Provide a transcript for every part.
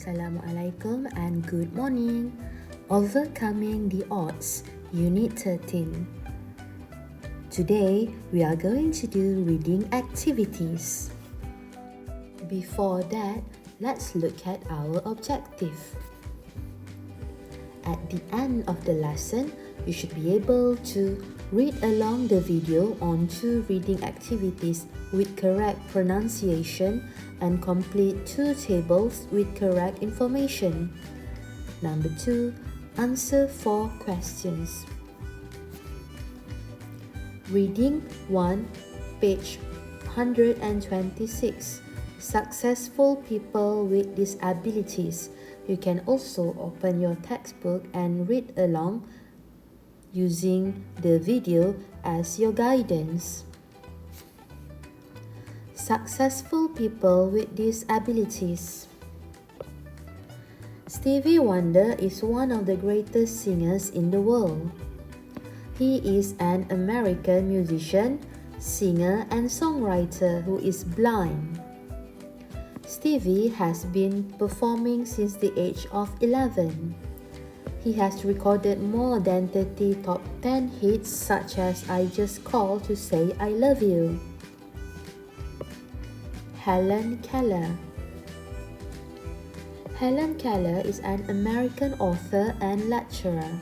Assalamualaikum and good morning. Overcoming the Odds, Unit 13. Today, we are going to do reading activities. Before that, let's look at our objective. At the end of the lesson, you should be able to read along the video on 2 reading activities with correct pronunciation and complete 2 tables with correct information. Number 2, answer 4 questions. Reading 1, page 126. Successful people with disabilities. You can also open your textbook and read along using the video as your guidance. Successful people with disabilities. Stevie Wonder is one of the greatest singers in the world. He is an American musician, singer, and songwriter who is blind. Stevie has been performing since the age of 11. He has recorded more than 30 top 10 hits such as I Just Called to Say I Love You. Helen Keller. Helen Keller is an American author and lecturer.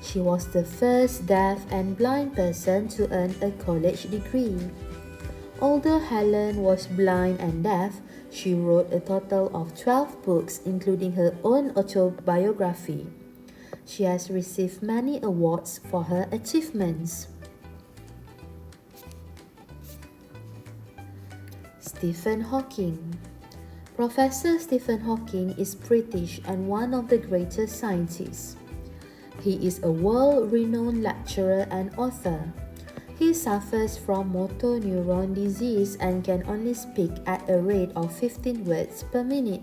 She was the first deaf and blind person to earn a college degree. Although Helen was blind and deaf, she wrote a total of 12 books, including her own autobiography. She has received many awards for her achievements. Stephen Hawking. Professor Stephen Hawking is British and one of the greatest scientists. He is a world-renowned lecturer and author. He suffers from motor neuron disease and can only speak at a rate of 15 words per minute.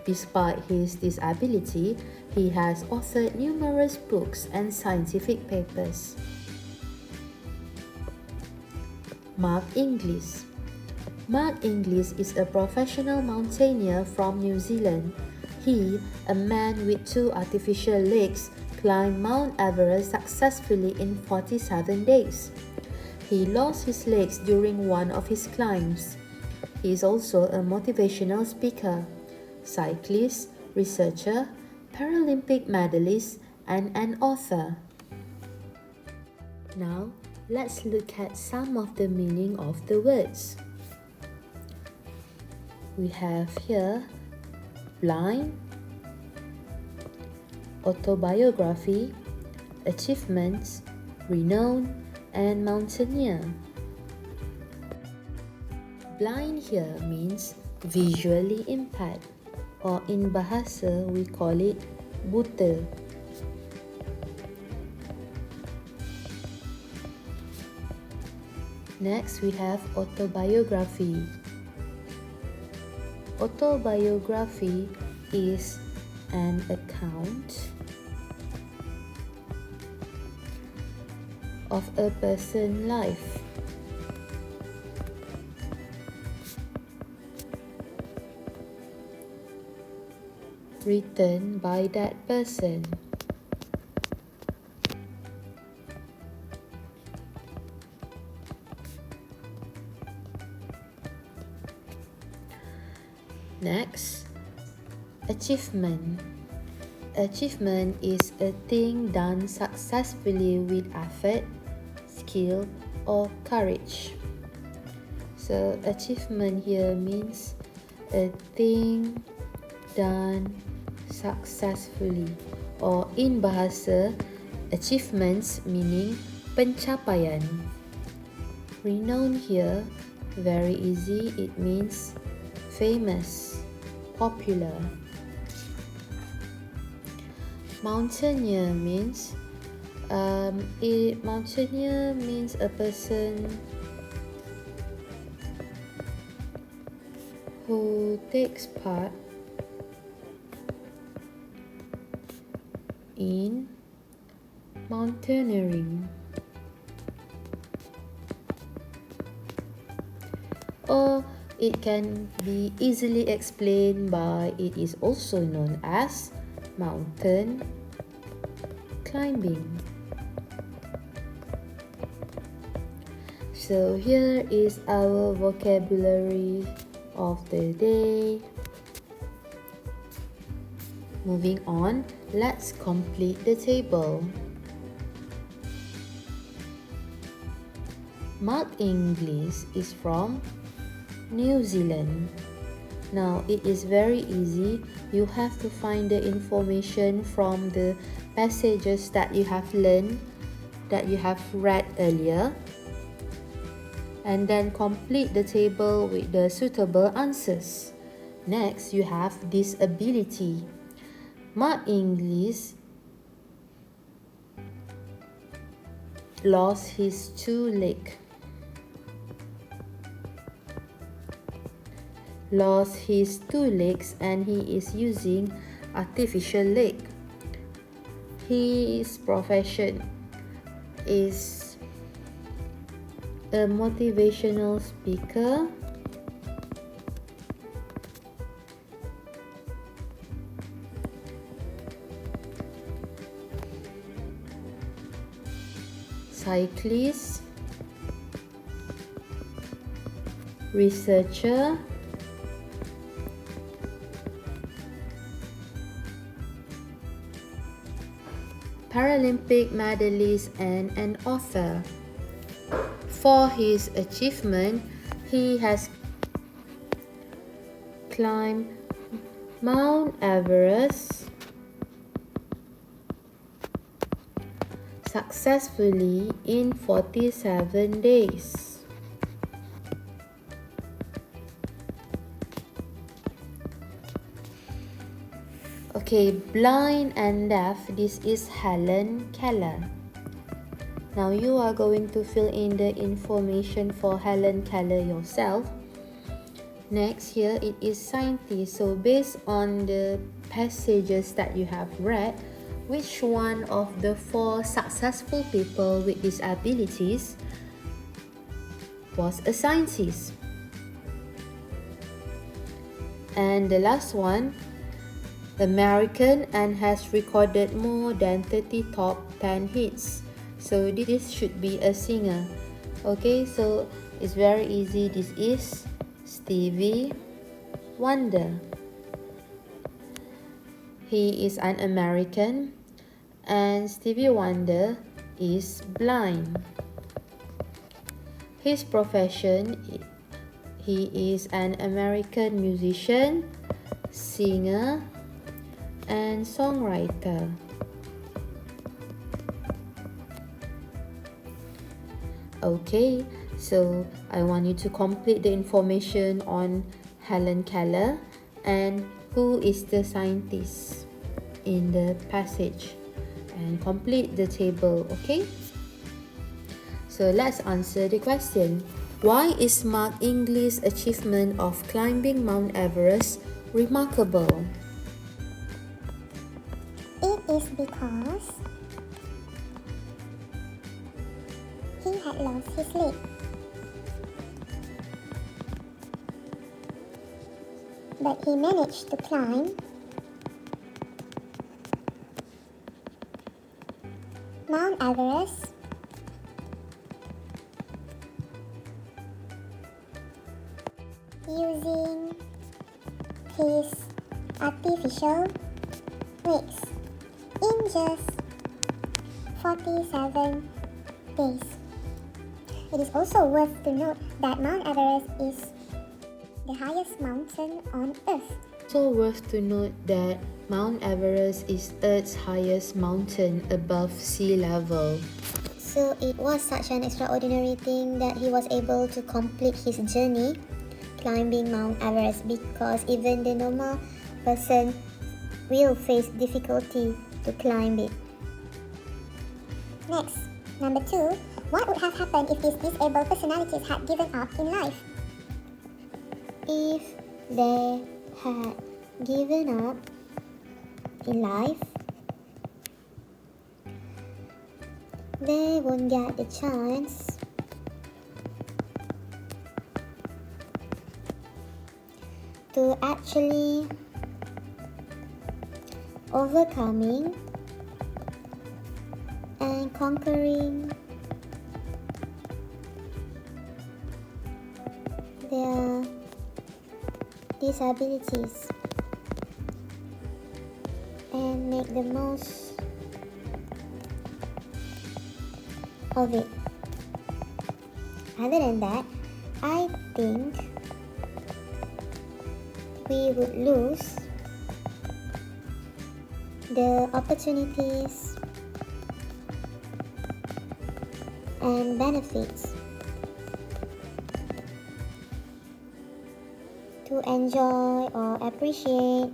Despite his disability, he has authored numerous books and scientific papers. Mark Inglis. Mark Inglis is a professional mountaineer from New Zealand. He, a man with 2 artificial legs, climbed Mount Everest successfully in 47 days. He lost his legs during one of his climbs. He is also a motivational speaker, cyclist, researcher, Paralympic medalist, and an author. Now, let's look at some of the meaning of the words. We have here blind, autobiography, achievements, renown, and mountaineer. Blind here means visually impaired, or in bahasa we call it buta. Next we have autobiography. Autobiography is an account of a person's life. Written by that person. Next, achievement. Achievement is a thing done successfully with effort, skill, or courage. So, achievement here means a thing done successfully, or in bahasa, achievements meaning pencapaian. Renown here, very easy, it means famous, popular. Mountaineer means mountaineer means a person who takes part in mountaineering. Or It can be easily explained by it is also known as mountain climbing. So here is our vocabulary of the day. Moving on, let's complete the table. Mark Inglis is from New Zealand. Now it is very easy. You have to find the information from the passages that you have learned, that you have read earlier, and then complete the table with the suitable answers. Next, you have disability. Mark Inglis lost his two legs. And he is using artificial leg. His profession is a motivational speaker, cyclist, researcher, Paralympic medalist, and an author. For his achievement, he has climbed Mount Everest successfully in 47 days. Okay, blind and deaf, this is Helen Keller. Now you are going to fill in the information for Helen Keller yourself. Next, here it is scientist. So based on the passages that you have read, which one of the 4 successful people with disabilities was a scientist? And the last one, American and has recorded more than 30 top 10 hits. So this should be a singer. Okay, so it's very easy. This is Stevie Wonder. He is an American and Stevie Wonder is blind. His profession, he is an American musician, singer, and songwriter. Okay, so I want you to complete the information on Helen Keller and who is the scientist in the passage, and complete the table, okay? So let's answer the question. Why is Mark Inglis' achievement of climbing Mount Everest remarkable? It is because he had lost his leg. But he managed to climb Mount Everest using his artificial legs in just 47 days. It is also worth to note that Mount Everest is the highest mountain on Earth. So worth to note that Mount Everest is Earth's highest mountain above sea level. So it was such an extraordinary thing that he was able to complete his journey climbing Mount Everest, because even the normal person will face difficulty to climb it. Next, number 2, what would have happened if these disabled personalities had given up in life? If they had given up in life, they won't get the chance to actually overcoming and conquering their disabilities and make the most of it. Other than that, I think we would lose the opportunities and benefits to enjoy or appreciate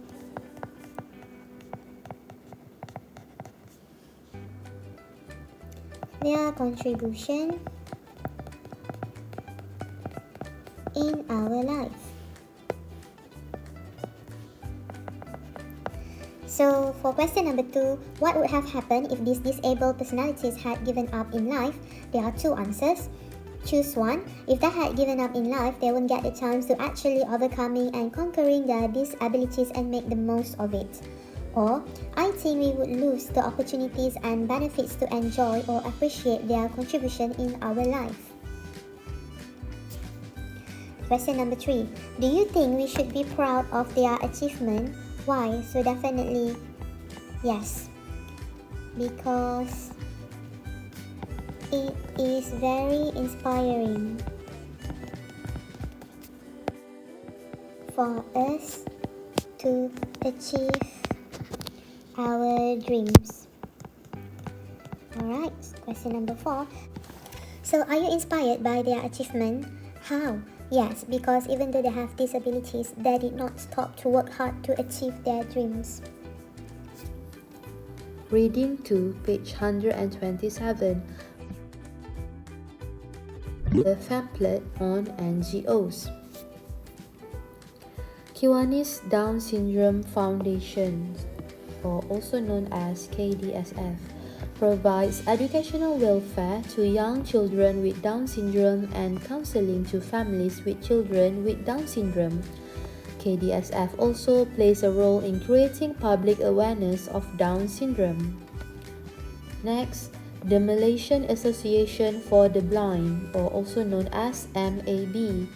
their contribution in our life. So for question number 2, what would have happened if these disabled personalities had given up in life? There are 2 answers. Choose one. If they had given up in life, they won't get the chance to actually overcoming and conquering their disabilities and make the most of it. Or, I think we would lose the opportunities and benefits to enjoy or appreciate their contribution in our life. Question number 3. Do you think we should be proud of their achievement? Why? So definitely yes, because it is very inspiring for us to achieve our dreams. Alright, question number 4. So are you inspired by their achievement? How? Yes, because even though they have disabilities, they did not stop to work hard to achieve their dreams. Reading 2, page 127. The pamphlet on NGOs. Kiwanis Down Syndrome Foundation, or also known as KDSF, provides educational welfare to young children with Down syndrome and counseling to families with children with Down syndrome. KDSF also plays a role in creating public awareness of Down syndrome. Next, the Malaysian Association for the Blind, or also known as MAB,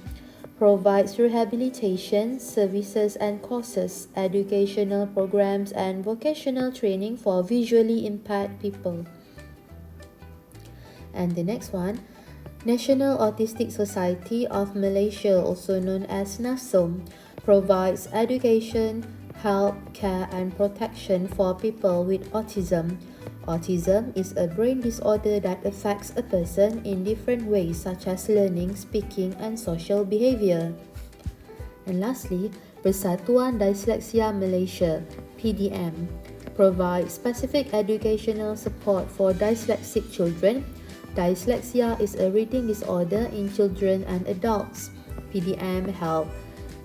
provides rehabilitation services and courses, educational programs, and vocational training for visually impaired people. And the next one, National Autistic Society of Malaysia, also known as NASOM, provides education, help, care, and protection for people with autism. Autism is a brain disorder that affects a person in different ways, such as learning, speaking, and social behavior. And lastly, Persatuan Dyslexia Malaysia, PDM, provides specific educational support for dyslexic children. Dyslexia is a reading disorder in children and adults. PDM helps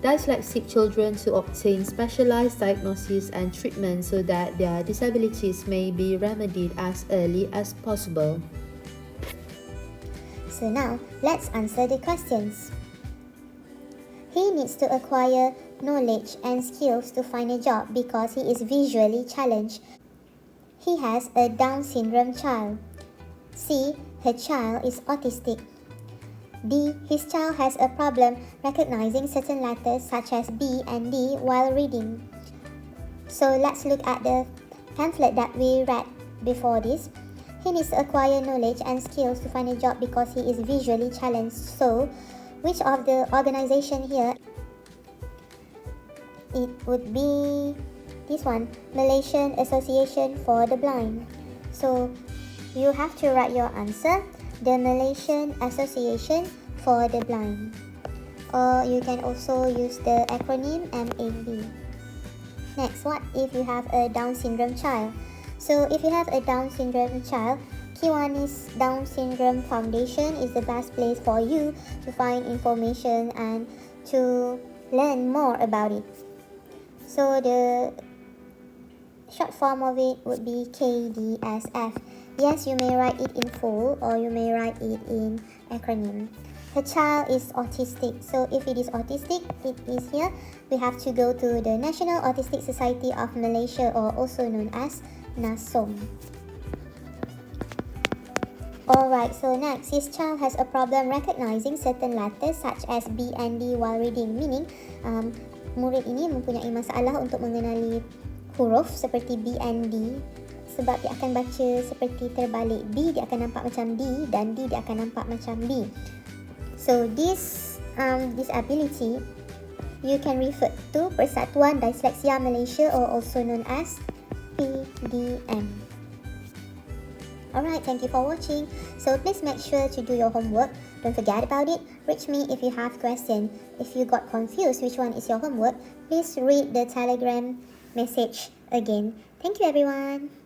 dyslexic children to obtain specialized diagnosis and treatment so that their disabilities may be remedied as early as possible. So now, let's answer the questions. He needs to acquire knowledge and skills to find a job because he is visually challenged. He has a Down syndrome child. C. Her child is autistic. D. His child has a problem recognizing certain letters such as B and D while reading. So let's look at the pamphlet that we read before this. He needs to acquire knowledge and skills to find a job because he is visually challenged. So, which of the organization here? It would be this one, Malaysian Association for the Blind. So, you have to write your answer, the Malaysian Association for the Blind. Or you can also use the acronym MAB. Next, what if you have a Down syndrome child? So if you have a Down syndrome child, Kiwanis Down Syndrome Foundation is the best place for you to find information and to learn more about it. So the short form of it would be KDSF. Yes, you may write it in full or you may write it in acronym. her child is autistic. So if it is autistic, it is here. We have to go to the National Autistic Society of Malaysia, or also known as NASOM. Alright, so next, his child has a problem recognizing certain letters such as B and D while reading, meaning murid ini mempunyai masalah untuk mengenali huruf seperti B and D sebab dia akan baca seperti terbalik. B dia akan nampak macam D dan D dia akan nampak macam B. So this disability you can refer to Persatuan Dysleksia Malaysia, or also known as PDM. Alright, thank you for watching. So please make sure to do your homework. Don't forget about it. Reach me if you have questions. If you got confused which one is your homework, please read the Telegram message again. Thank you everyone.